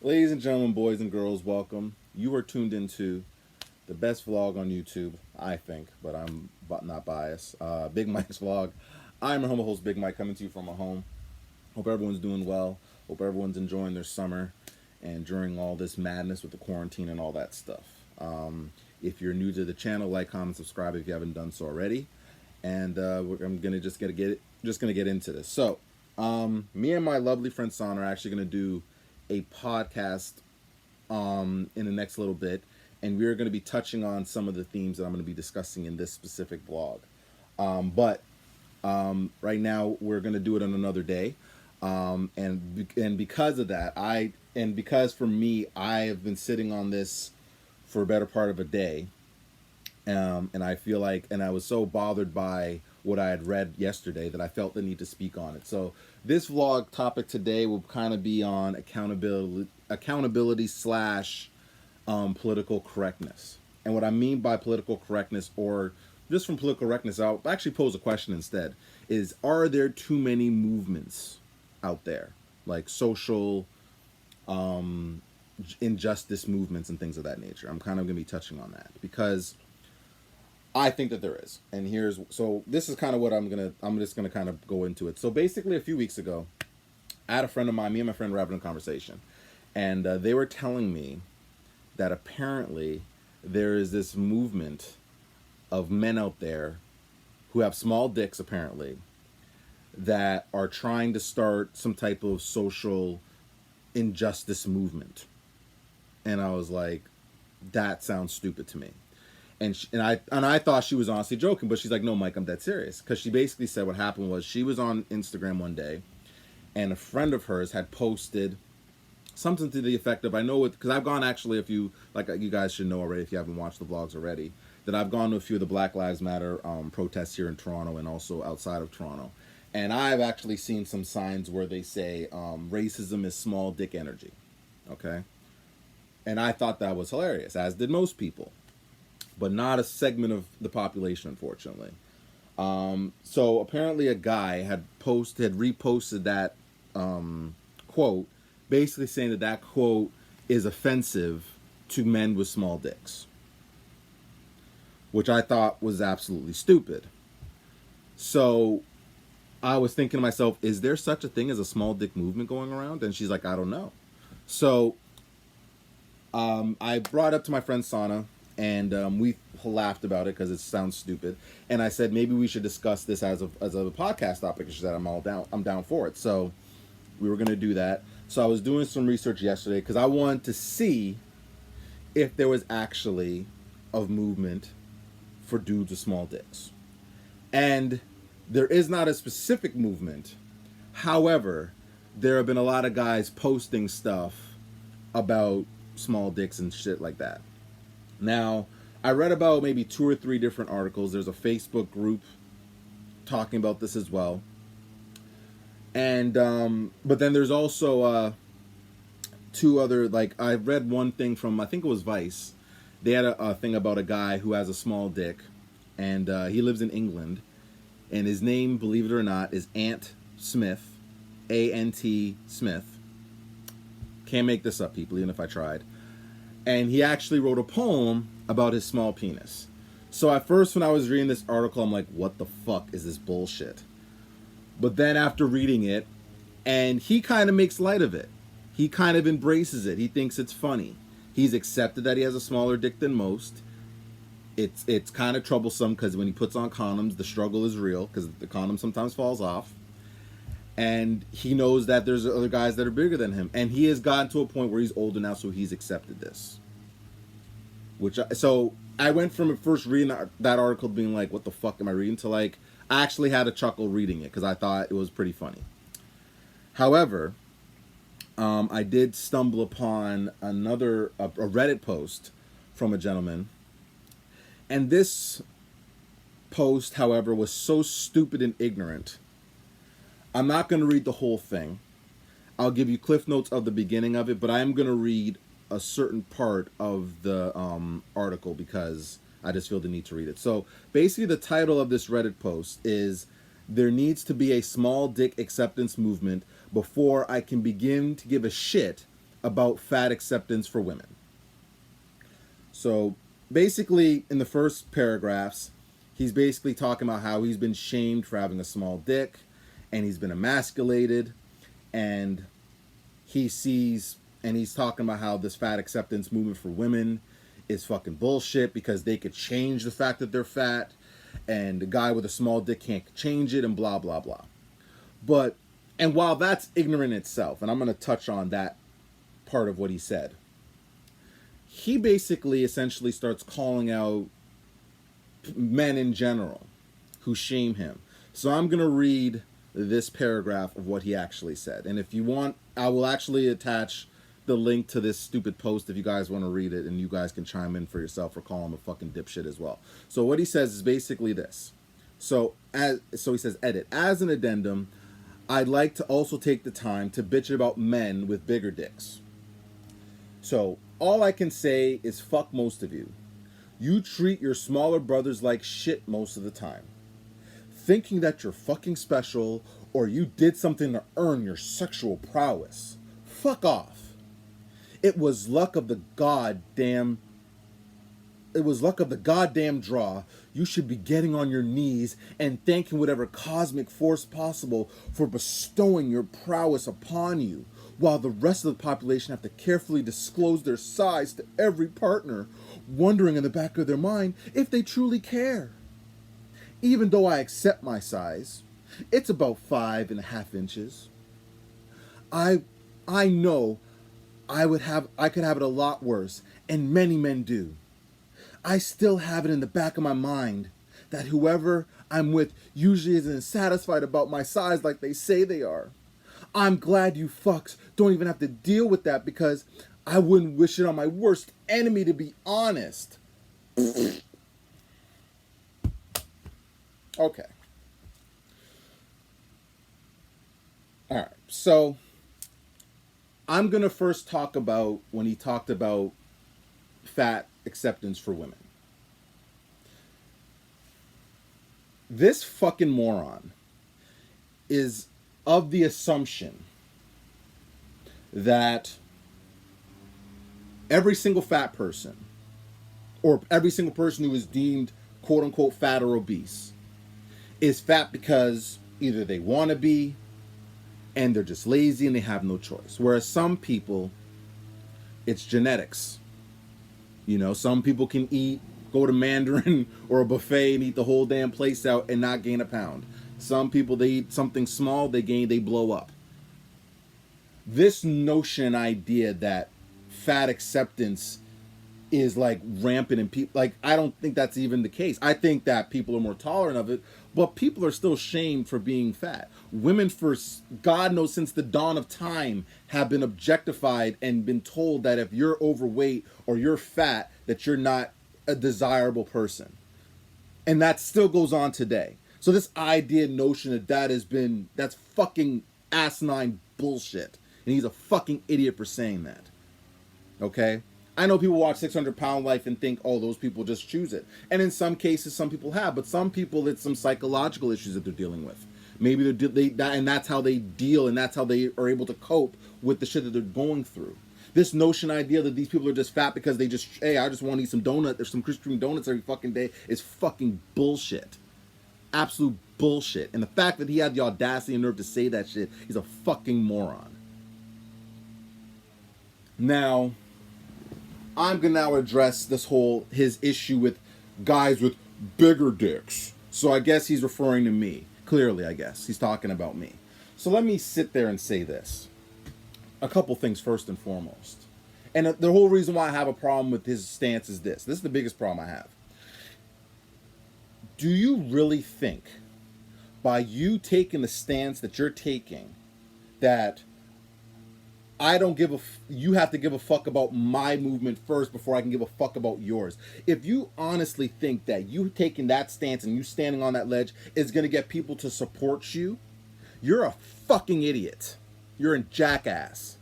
Ladies and gentlemen, boys and girls, welcome. You are tuned into the best vlog on YouTube, I think, but I'm not biased. Big Mike's vlog. I'm your humble host, Big Mike, coming to you from a home. Hope everyone's doing well. Hope everyone's enjoying their summer and during all this madness with the quarantine and all that stuff. If you're new to the channel, like, comment, subscribe if you haven't done so already. And I'm gonna get into this. So, me and my lovely friend Sana are actually gonna do a podcast in the next little bit, and we're going to be touching on some of the themes that I'm going to be discussing in this specific vlog. But right now we're going to do it on another day, and because of that, because for me, I have been sitting on this for a better part of a day, and I feel like, and I was so bothered by what I had read yesterday that I felt the need to speak on it. So this vlog topic today will kind of be on accountability slash political correctness. And what I mean by political correctness, or just from political correctness, I'll actually pose a question instead: is are there too many movements out there, like social injustice movements and things of that nature? I'm kind of going to be touching on that because I think that there is. And this is kind of what I'm just gonna kind of go into it. So basically, a few weeks ago, I had a friend of mine, me and my friend were having a conversation, and they were telling me that apparently there is this movement of men out there who have small dicks, apparently, that are trying to start some type of social injustice movement. And I was like, that sounds stupid to me. And I thought she was honestly joking, but she's like, no, Mike, I'm dead serious. Because she basically said what happened was she was on Instagram one day, and a friend of hers had posted something to the effect of, I know it, because I've gone actually a few, like you guys should know already if you haven't watched the vlogs already, that I've gone to a few of the Black Lives Matter protests here in Toronto and also outside of Toronto. And I've actually seen some signs where they say racism is small dick energy. Okay? And I thought that was hilarious, as did most people, but not a segment of the population, unfortunately. So apparently a guy had reposted that quote, basically saying that quote is offensive to men with small dicks, which I thought was absolutely stupid. So I was thinking to myself, is there such a thing as a small dick movement going around? And she's like, I don't know. So I brought it up to my friend Sana, and we laughed about it because it sounds stupid. And I said maybe we should discuss this as a podcast topic. She said I'm down for it. So we were gonna do that. So I was doing some research yesterday because I wanted to see if there was actually a movement for dudes with small dicks, and there is not a specific movement. However, there have been a lot of guys posting stuff about small dicks and shit like that. Now, I read about maybe 2 or 3 different articles. There's a Facebook group talking about this as well. And but then there's also 2 other, like, I read one thing from, I think it was Vice. They had a thing about a guy who has a small dick, and he lives in England, and his name, believe it or not, is Ant Smith, A-N-T Smith. Can't make this up, people, even if I tried. And he actually wrote a poem about his small penis. So at first when I was reading this article, I'm like, what the fuck is this bullshit? But then after reading it, and he kind of makes light of it. He kind of embraces it. He thinks it's funny. He's accepted that he has a smaller dick than most. It's kind of troublesome because when he puts on condoms, the struggle is real because the condom sometimes falls off. And he knows that there's other guys that are bigger than him. And he has gotten to a point where he's older now, so he's accepted this. So I went from first reading that article being like, what the fuck am I reading? To like, I actually had a chuckle reading it because I thought it was pretty funny. However, I did stumble upon a Reddit post from a gentleman. And this post, however, was so stupid and ignorant. I'm not going to read the whole thing. I'll give you cliff notes of the beginning of it, but I am going to read a certain part of the article because I just feel the need to read it. So basically the title of this Reddit post is, there needs to be a small dick acceptance movement before I can begin to give a shit about fat acceptance for women. So basically, in the first paragraphs, he's basically talking about how he's been shamed for having a small dick, and he's been emasculated, and he's talking about how this fat acceptance movement for women is fucking bullshit because they could change the fact that they're fat, and the guy with a small dick can't change it, and blah blah blah. But, and while that's ignorant itself, and I'm going to touch on that part of what he said, he basically essentially starts calling out men in general who shame him. So I'm going to read this paragraph of what he actually said. And if you want, I will actually attach the link to this stupid post if you guys want to read it, and you guys can chime in for yourself or call him a fucking dipshit as well. So what he says is basically this. So he says, edit, as an addendum, I'd like to also take the time to bitch about men with bigger dicks. So all I can say is fuck most of you. You treat your smaller brothers like shit most of the time, thinking that you're fucking special or you did something to earn your sexual prowess. Fuck off. It was luck of the goddamn draw. You should be getting on your knees and thanking whatever cosmic force possible for bestowing your prowess upon you, while the rest of the population have to carefully disclose their size to every partner, wondering in the back of their mind if they truly care. Even though I accept my size, it's about 5.5 inches. I know I could have it a lot worse, and many men do. I still have it in the back of my mind that whoever I'm with usually isn't satisfied about my size like they say they are. I'm glad you fucks don't even have to deal with that, because I wouldn't wish it on my worst enemy, to be honest. Okay. Alright, so I'm going to first talk about when he talked about fat acceptance for women. This fucking moron is of the assumption that every single fat person, or every single person who is deemed quote unquote fat or obese, is fat because either they want to be and they're just lazy and they have no choice. Whereas some people, it's genetics. You know, some people can go to Mandarin or a buffet and eat the whole damn place out and not gain a pound. Some people, they eat something small, they blow up. This notion, idea that fat acceptance is like rampant in people, like, I don't think that's even the case. I think that people are more tolerant of it, but people are still shamed for being fat. Women, for God knows since the dawn of time, have been objectified and been told that if you're overweight or you're fat, that you're not a desirable person. And that still goes on today. So this idea, notion that's fucking asinine bullshit. And he's a fucking idiot for saying that. Okay? I know people watch 600 Pound Life and think, oh, those people just choose it. And in some cases, some people have. But some people, it's some psychological issues that they're dealing with. Maybe and that's how they deal, and that's how they are able to cope with the shit that they're going through. This notion, idea that these people are just fat because I just want to eat some donut or some Krispy Kreme donuts every fucking day is fucking bullshit. Absolute bullshit. And the fact that he had the audacity and nerve to say that shit, he's a fucking moron. Now, I'm going to now address his issue with guys with bigger dicks. So I guess he's referring to me. Clearly, I guess. He's talking about me. So let me sit there and say this. A couple things first and foremost. And the whole reason why I have a problem with his stance is this. This is the biggest problem I have. Do you really think, by you taking the stance that you're taking, that you have to give a fuck about my movement first before I can give a fuck about yours? If you honestly think that you taking that stance and you standing on that ledge is going to get people to support you, you're a fucking idiot. You're a jackass.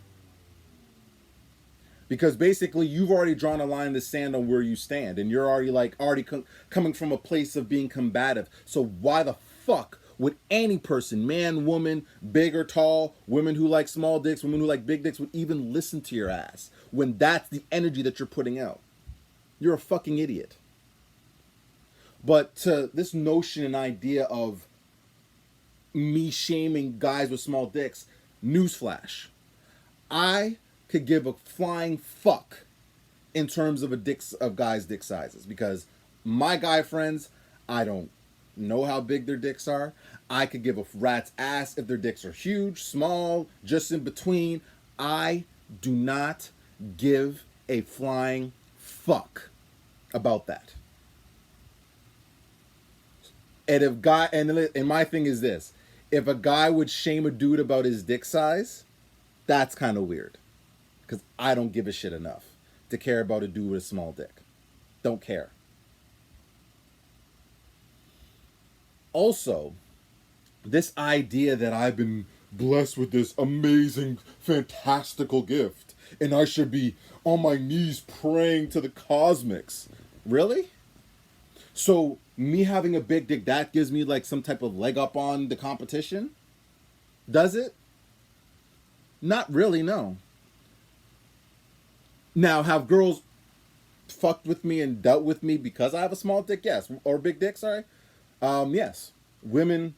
Because basically you've already drawn a line in the sand on where you stand, and you're already coming from a place of being combative. So why the fuck would any person, man, woman, big or tall, women who like small dicks, women who like big dicks, would even listen to your ass when that's the energy that you're putting out? You're a fucking idiot. But to this notion and idea of me shaming guys with small dicks, newsflash. I could give a flying fuck in terms of guys' dick sizes, because my guy friends, I don't know how big their dicks are. I could give a rat's ass if their dicks are huge, small, just in between. I do not give a flying fuck about that. And my thing is this: if a guy would shame a dude about his dick size, that's kind of weird, because I don't give a shit enough to care about a dude with a small dick. Don't care. Also, this idea that I've been blessed with this amazing, fantastical gift, and I should be on my knees praying to the cosmics. Really? So me having a big dick, that gives me like some type of leg up on the competition? Does it? Not really, no. Now, have girls fucked with me and dealt with me because I have a small dick? Yes. Or big dick, sorry. Yes. Women,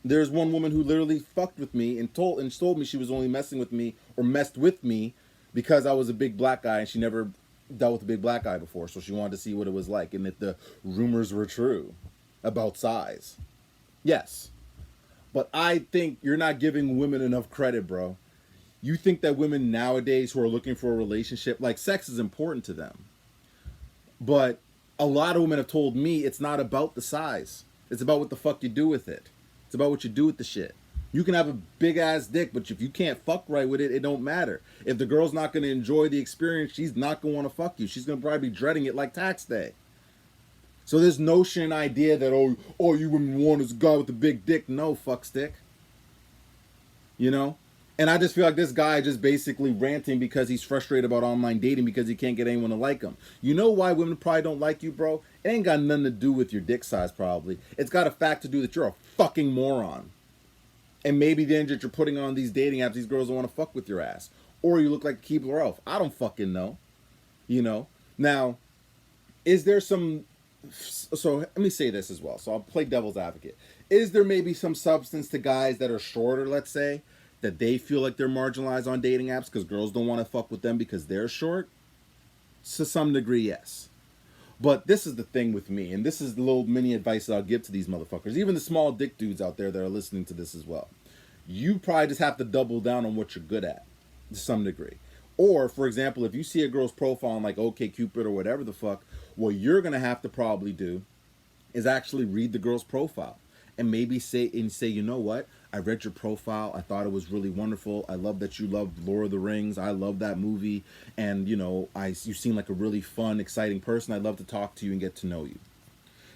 there's one woman who literally fucked with me and told me she was only messing with me or messed with me because I was a big black guy, and she never dealt with a big black guy before, so she wanted to see what it was like and if the rumors were true about size. Yes. But I think you're not giving women enough credit, bro. You think that women nowadays who are looking for a relationship, like, sex is important to them. But a lot of women have told me it's not about the size. It's about what the fuck you do with it. It's about what you do with the shit. You can have a big ass dick, but if you can't fuck right with it, it don't matter. If the girl's not going to enjoy the experience, she's not going to want to fuck you. She's going to probably be dreading it like tax day. So this notion and idea that, all you women want is a guy with a big dick. No, fuck stick. You know? And I just feel like this guy just basically ranting because he's frustrated about online dating because he can't get anyone to like him. You know why women probably don't like you, bro? It ain't got nothing to do with your dick size, probably. It's got a fact to do that you're a fucking moron. And maybe then that you're putting on these dating apps, these girls don't want to fuck with your ass. Or you look like Keebler Elf. I don't fucking know. You know? Now, is there some... So let me say this as well. So I'll play devil's advocate. Is there maybe some substance to guys that are shorter, let's say, that they feel like they're marginalized on dating apps because girls don't want to fuck with them because they're short? To some degree, yes. But this is the thing with me, and this is the little mini advice that I'll give to these motherfuckers, even the small dick dudes out there that are listening to this as well. You probably just have to double down on what you're good at, to some degree. Or, for example, if you see a girl's profile on like OkCupid or whatever the fuck, what you're going to have to probably do is actually read the girl's profile. And maybe say, you know what? I read your profile. I thought it was really wonderful. I love that you love Lord of the Rings. I love that movie. And, you know, you seem like a really fun, exciting person. I'd love to talk to you and get to know you.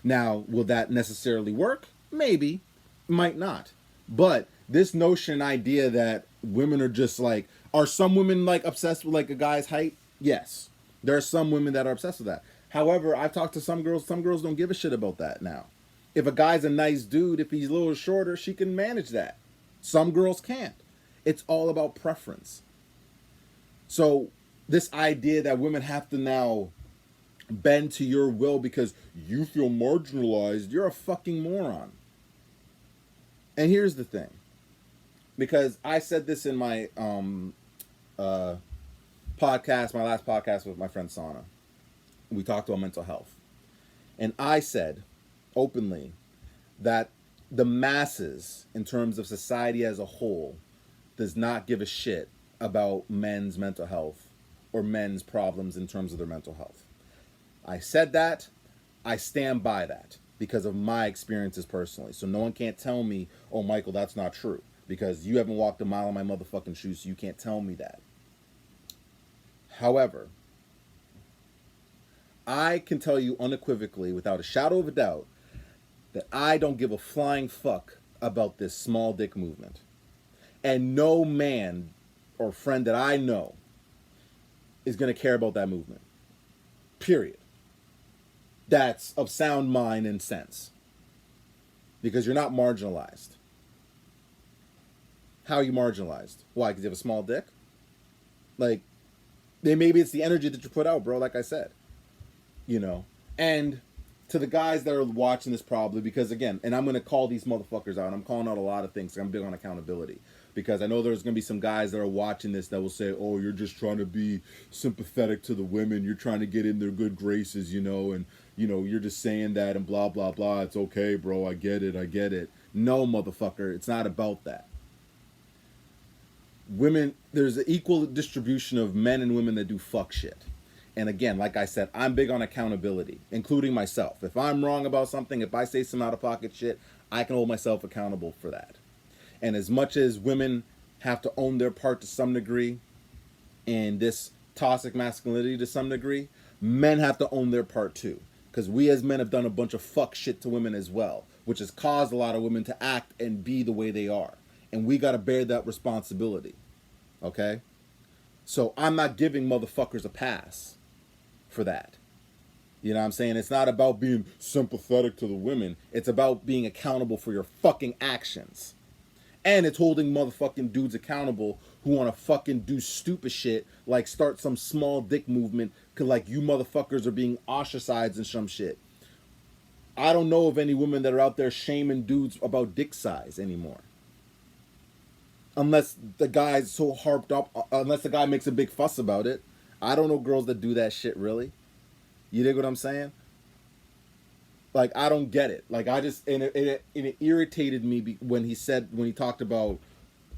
Now, will that necessarily work? Maybe. Might not. But this notion, idea that women are just like... Are some women like obsessed with like a guy's height? Yes. There are some women that are obsessed with that. However, I've talked to some girls don't give a shit about that now. If a guy's a nice dude, if he's a little shorter, she can manage that. Some girls can't. It's all about preference. So this idea that women have to now bend to your will because you feel marginalized, you're a fucking moron. And here's the thing. Because I said this in my podcast, my last podcast with my friend Sana. We talked about mental health. And I said openly that the masses, in terms of society as a whole, does not give a shit about men's mental health or men's problems in terms of their mental health. I said that. I stand by that because of my experiences personally. So no one can't tell me, oh, Michael, that's not true. Because you haven't walked a mile in my motherfucking shoes, so you can't tell me that. However, I can tell you unequivocally, without a shadow of a doubt, that I don't give a flying fuck about this small dick movement. And no man or friend that I know is going to care about that movement. Period. That's of sound mind and sense. because you're not marginalized. How are you marginalized? Why? Because you have a small dick? Like, maybe it's the energy that you put out, bro, like I said. You know? And to the guys that are watching this probably, because again, and I'm going to call these motherfuckers out. I'm calling out a lot of things. I'm big on accountability. Because I know there's going to be some guys that are watching this that will say, oh, you're just trying to be sympathetic to the women. You're trying to get in their good graces, you know, and, you know, you're just saying that and blah, blah, blah. It's okay, bro. I get it. I get it. No, motherfucker. It's not about that. Women, there's an equal distribution of men and women that do fuck shit. And again, like I said, I'm big on accountability, including myself. If I'm wrong about something, if I say some out of pocket shit, I can hold myself accountable for that. And as much as women have to own their part to some degree in this toxic masculinity to some degree, men have to own their part too. Because we as men have done a bunch of fuck shit to women as well, which has caused a lot of women to act and be the way they are. And we got to bear that responsibility. Okay? So I'm not giving motherfuckers a pass for that. You know what I'm saying? It's not about being sympathetic to the women. It's about being accountable for your fucking actions. And it's holding motherfucking dudes accountable who want to fucking do stupid shit like start some small dick movement because like you motherfuckers are being ostracized and some shit. I don't know of any women that are out there shaming dudes about dick size anymore. Unless the guy's so harped up, unless the guy makes a big fuss about it. I don't know girls that do that shit really. You dig what I'm saying? Like, I don't get it. Like, I just, and it irritated me when he talked about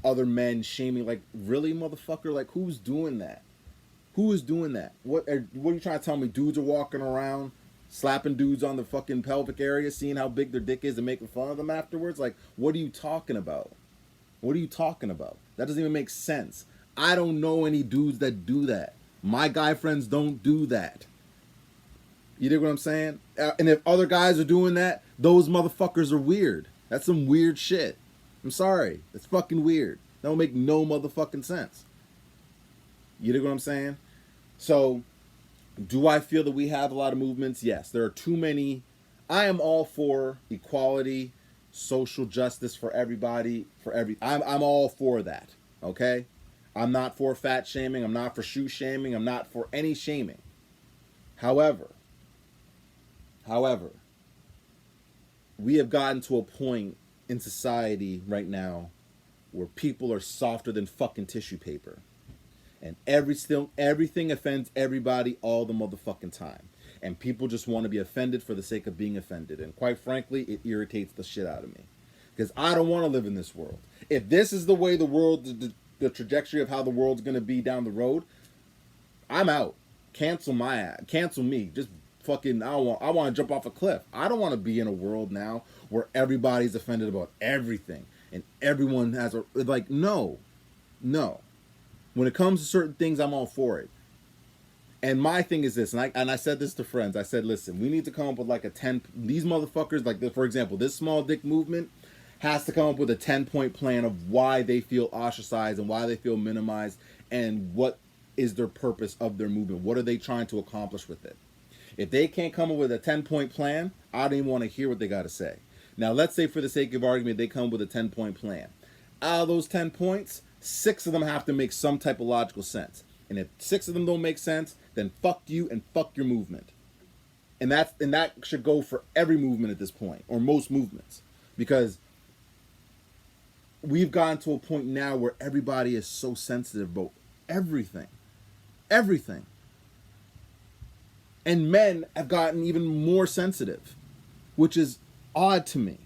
other men shaming, like, really, motherfucker? Like, who's doing that? Who is doing that? What are you trying to tell me? Dudes are walking around slapping dudes on the fucking pelvic area, seeing how big their dick is and making fun of them afterwards? Like, what are you talking about? What are you talking about? That doesn't even make sense. I don't know any dudes that do that. My guy friends don't do that. You dig what I'm saying? And if other guys are doing that, those motherfuckers are weird. That's some weird shit. I'm sorry. It's fucking weird. That don't make no motherfucking sense. You dig what I'm saying? So, do I feel that we have a lot of movements? Yes. There are too many. I am all for equality, social justice for everybody, I'm all for that. Okay? I'm not for fat shaming. I'm not for shoe shaming. I'm not for any shaming. However, we have gotten to a point in society right now where people are softer than fucking tissue paper. And everything offends everybody all the motherfucking time. And people just want to be offended for the sake of being offended. And quite frankly, it irritates the shit out of me. Because I don't want to live in this world. If this is the way the world, the trajectory of how the world's going to be down the road, I'm out. Cancel my ass. Cancel me. Just fucking, I want to jump off a cliff. I don't want to be in a world now where everybody's offended about everything and everyone has a, like, no. When it comes to certain things, I'm all for it. And my thing is this, and I said this to friends. I said, listen, we need to come up with like a 10, these motherfuckers, like, for example, this small dick movement has to come up with a 10-point plan of why they feel ostracized and why they feel minimized and what is their purpose of their movement. What are they trying to accomplish with it? If they can't come up with a 10-point plan, I don't even want to hear what they got to say. Now, let's say for the sake of argument, they come up with a 10-point plan. Out of those 10 points, 6 of them have to make some type of logical sense. And if 6 of them don't make sense, then fuck you and fuck your movement. And that should go for every movement at this point, or most movements. Because we've gotten to a point now where everybody is so sensitive about everything. Everything. And men have gotten even more sensitive, which is odd to me.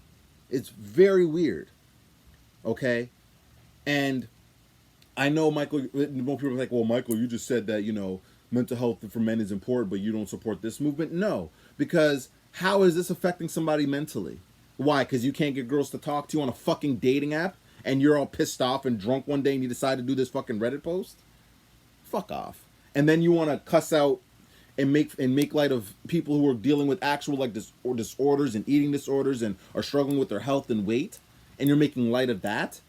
It's very weird. Okay? And I know, Michael, most people are like, well, Michael, you just said that, you know, mental health for men is important, but you don't support this movement. No, because how is this affecting somebody mentally? Why? Because you can't get girls to talk to you on a fucking dating app and you're all pissed off and drunk one day and you decide to do this fucking Reddit post? Fuck off. And then you want to cuss out and make light of people who are dealing with actual like disorders and eating disorders and are struggling with their health and weight, and you're making light of that.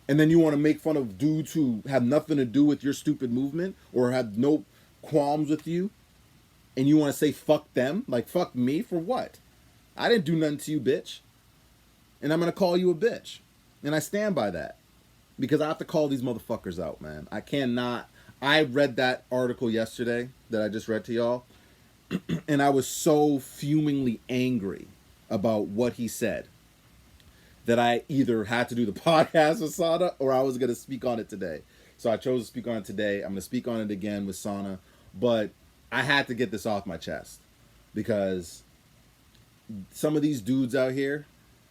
And then you want to make fun of dudes who have nothing to do with your stupid movement or have no qualms with you, and you want to say fuck them? Like, fuck me for what? I didn't do nothing to you, bitch. And I'm going to call you a bitch. And I stand by that. Because I have to call these motherfuckers out, man. I cannot. I read that article yesterday that I just read to y'all. And I was so fumingly angry about what he said that I either had to do the podcast with Sana or I was going to speak on it today. So I chose to speak on it today. I'm going to speak on it again with Sana. But I had to get this off my chest. Because some of these dudes out here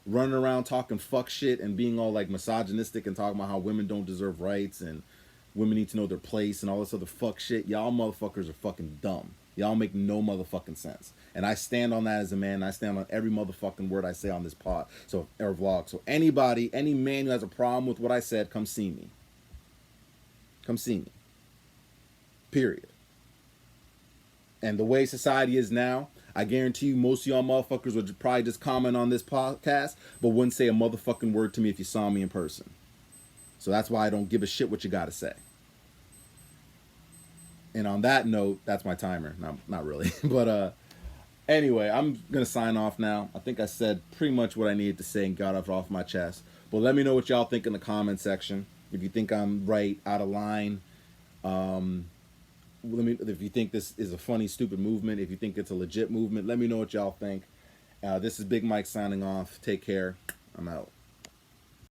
running around talking fuck shit and being all like misogynistic and talking about how women don't deserve rights and women need to know their place and all this other fuck shit. Y'all motherfuckers are fucking dumb. Y'all make no motherfucking sense. And I stand on that as a man. I stand on every motherfucking word I say on this pod. So, or vlog. So anybody, any man who has a problem with what I said, come see me. Come see me. Period. And the way society is now, I guarantee you most of y'all motherfuckers would probably just comment on this podcast, but wouldn't say a motherfucking word to me if you saw me in person. So that's why I don't give a shit what you gotta say. And on that note, that's my timer. Not really. But anyway, I'm going to sign off now. I think I said pretty much what I needed to say and got it off my chest. But let me know what y'all think in the comment section. If you think I'm right, out of line. If you think this is a funny, stupid movement. If you think it's a legit movement, let me know what y'all think. This is Big Mike signing off. Take care. I'm out.